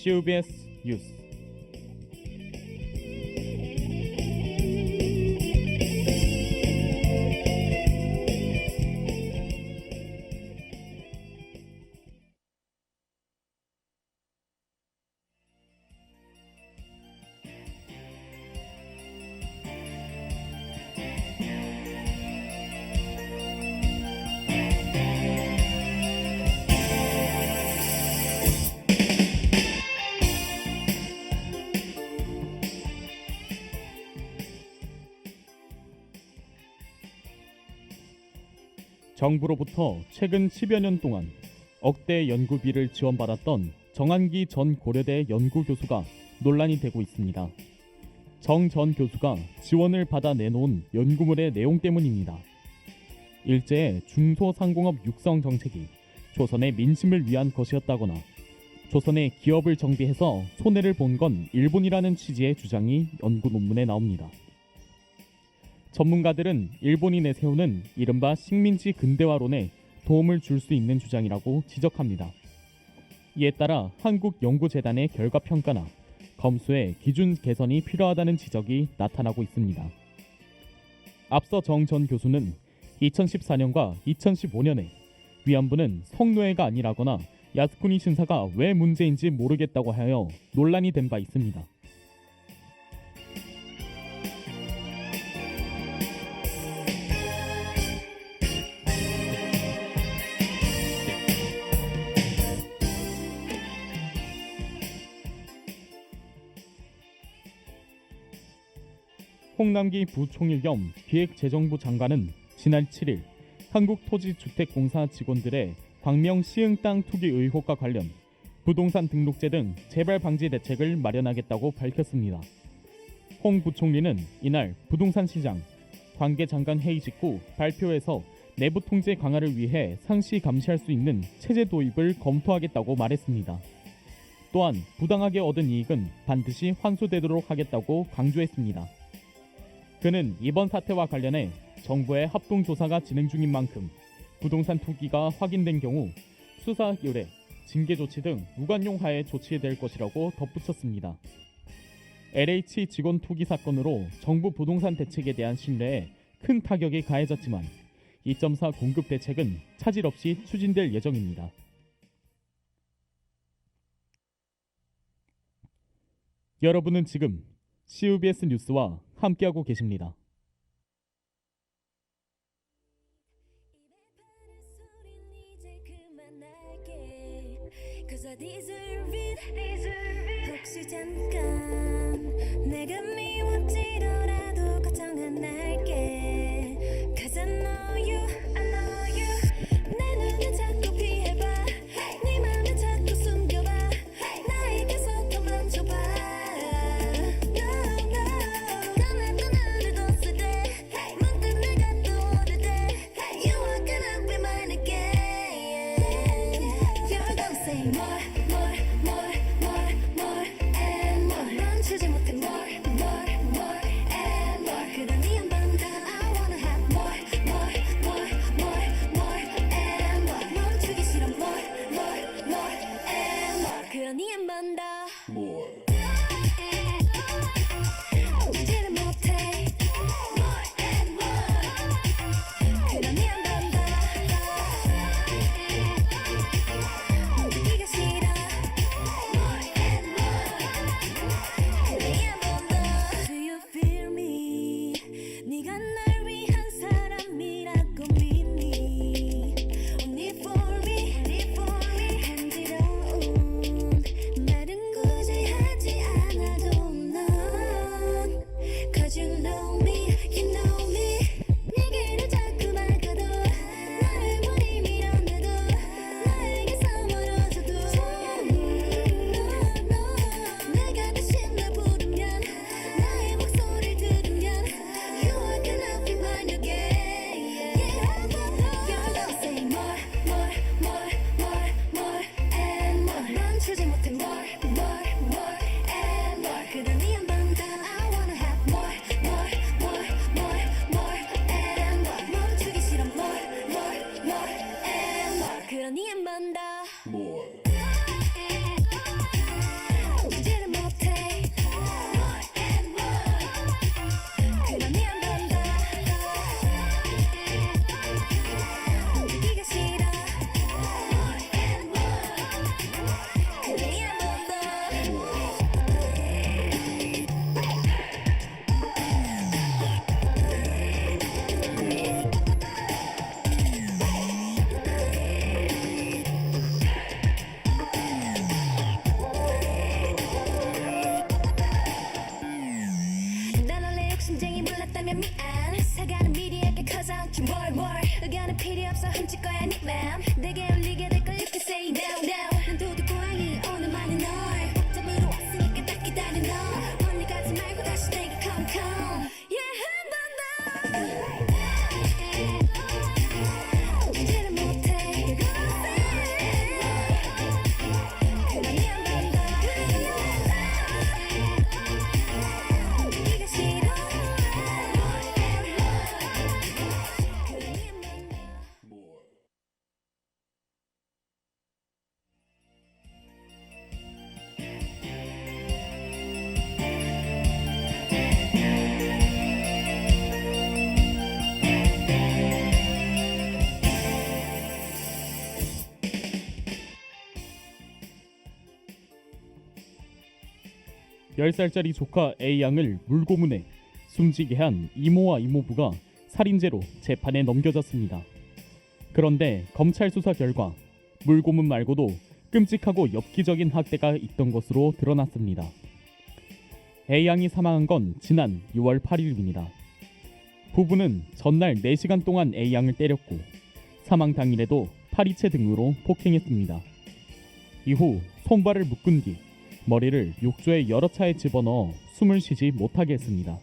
CUBS 뉴스. 정부로부터 최근 10여 년 동안 억대 연구비를 지원받았던 정한기 전 고려대 연구교수가 논란이 되고 있습니다. 정 전 교수가 지원을 받아 내놓은 연구물의 내용 때문입니다. 일제의 중소상공업 육성 정책이 조선의 민심을 위한 것이었다거나 조선의 기업을 정비해서 손해를 본 건 일본이라는 취지의 주장이 연구 논문에 나옵니다. 전문가들은 일본이 내세우는 이른바 식민지 근대화론에 도움을 줄 수 있는 주장이라고 지적합니다. 이에 따라 한국연구재단의 결과평가나 검수의 기준 개선이 필요하다는 지적이 나타나고 있습니다. 앞서 정 전 교수는 2014년과 2015년에 위안부는 성노예가 아니라거나 야스쿠니 신사가 왜 문제인지 모르겠다고 하여 논란이 된 바 있습니다. 홍남기 부총리 겸 기획재정부 장관은 지난 7일 한국토지주택공사 직원들의 광명 시흥 땅 투기 의혹과 관련 부동산 등록제 등 재발 방지 대책을 마련하겠다고 밝혔습니다. 홍 부총리는 이날 부동산 시장 관계장관 회의 직후 발표에서 내부 통제 강화를 위해 상시 감시할 수 있는 체제 도입을 검토하겠다고 말했습니다. 또한 부당하게 얻은 이익은 반드시 환수되도록 하겠다고 강조했습니다. 그는 이번 사태와 관련해 정부의 합동조사가 진행 중인 만큼 부동산 투기가 확인된 경우 수사 의뢰, 징계 조치 등 무관용 하에 조치될 것이라고 덧붙였습니다. LH 직원 투기 사건으로 정부 부동산 대책에 대한 신뢰에 큰 타격이 가해졌지만 2.4 공급 대책은 차질 없이 추진될 예정입니다. 여러분은 지금 CUBS 뉴스와 함께하고 계십니다. 혹시 잠깐 내가 미워지더라도 걱정 안 할게 Cause I know you 내 눈을 자꾸 피해봐 네 맘을 자꾸 숨겨봐 나에게서 도망쳐봐 까맣던 하늘 뒀을 때 문득 내가 떠오를 때 You walking up in mine again You're gonna say more and more 멈추지 못해 more and more 그러니 한 번 더 I wanna have more and more 멈추기 싫어 more and more 그러니 한 번 더 멈추지를 못해 more and more 그러니 한 번 더 멈추기가 싫어 more and more 그러니 한 번 더 Do you feel me 네가 날 위한 사람이라고 믿니 Only for me 간지러운 말은 굳이 하지 않아도 넌 Cause you know me 내게를 자꾸 막아도 나를 원히 밀어내도 나에게서 멀어져도 내가 대신 날 부르면 나의 목소리를 들으면 You are gonna be mine again You're gonna say more and more 멈추지 못해 more and more 그러니 한 번 더 I wanna have more and more 멈추기 싫어 more and more 그러니 한 번 더 bam 내게 울리게 될 걸 you can say now now 난 도둑고양이 오늘만은 널 잡으러 왔으니까 딱 기다려 너 멀리 가지 말고 다시 내게 come come yeah 한 번 더 잊지를 못해 you're gonna say 그러니 한 번 더 네가 싫어 그러니 한 번 더 열 살짜리 조카 A양을 물고문해 숨지게 한 이모와 이모부가 살인죄로 재판에 넘겨졌습니다. 그런데 검찰 수사 결과 물고문 말고도 끔찍하고 엽기적인 학대가 있던 것으로 드러났습니다. A양이 사망한 건 지난 6월 8일입니다. 부부는 전날 4시간 동안 A양을 때렸고 사망 당일에도 파리채 등으로 폭행했습니다. 이후 손발을 묶은 뒤 머리를 욕조에 여러 차례 집어넣어 숨을 쉬지 못하게 했습니다.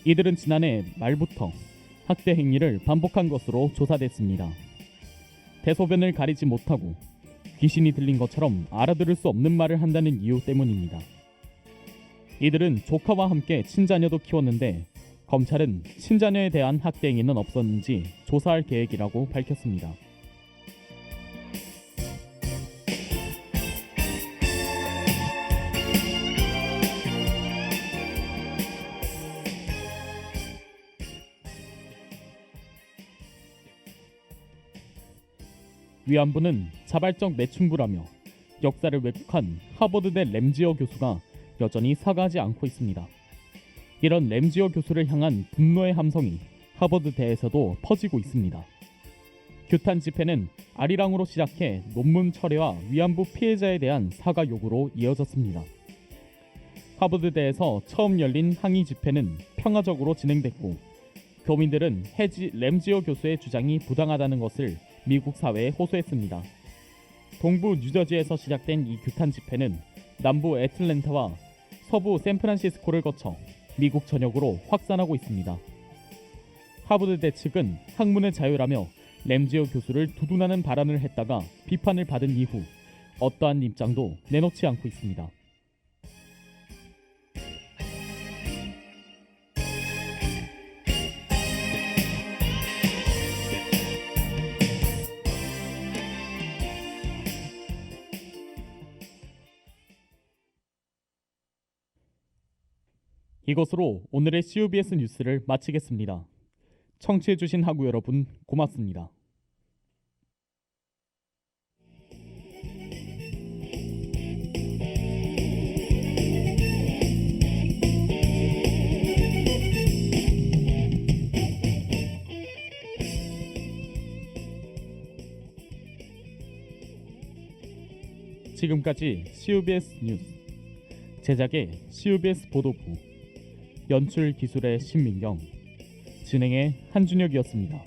이들은 지난해 말부터 학대 행위를 반복한 것으로 조사됐습니다. 대소변을 가리지 못하고 귀신이 들린 것처럼 알아들을 수 없는 말을 한다는 이유 때문입니다. 이들은 조카와 함께 친자녀도 키웠는데 검찰은 친자녀에 대한 학대 행위는 없었는지 조사할 계획이라고 밝혔습니다. 위안부는 자발적 매춘부라며 역사를 왜곡한 하버드대 램지어 교수가 여전히 사과하지 않고 있습니다. 이런 램지어 교수를 향한 분노의 함성이 하버드대에서도 퍼지고 있습니다. 규탄 집회는 아리랑으로 시작해 논문 철회와 위안부 피해자에 대한 사과 요구로 이어졌습니다. 하버드대에서 처음 열린 항의 집회는 평화적으로 진행됐고 교민들은 램지어 교수의 주장이 부당하다는 것을 미국 사회에 호소했습니다. 동부 뉴저지에서 시작된 이 규탄 집회는 남부 애틀랜타와 서부 샌프란시스코를 거쳐 미국 전역으로 확산하고 있습니다. 하버드대 측은 학문의 자유라며 램지어 교수를 두둔하는 발언을 했다가 비판을 받은 이후 어떠한 입장도 내놓지 않고 있습니다. 이것으로 오늘의 CUBS 뉴스를 마치겠습니다. 청취해주신 하구 여러분 고맙습니다. 지금까지 CUBS 뉴스 제작의 CUBS 보도부 연출 기술의 신민경 진행의 한준혁이었습니다.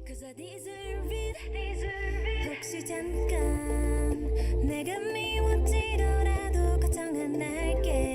Cause I deserve it. 혹시 잠깐 내가 미워지더라도 걱정 안 할게.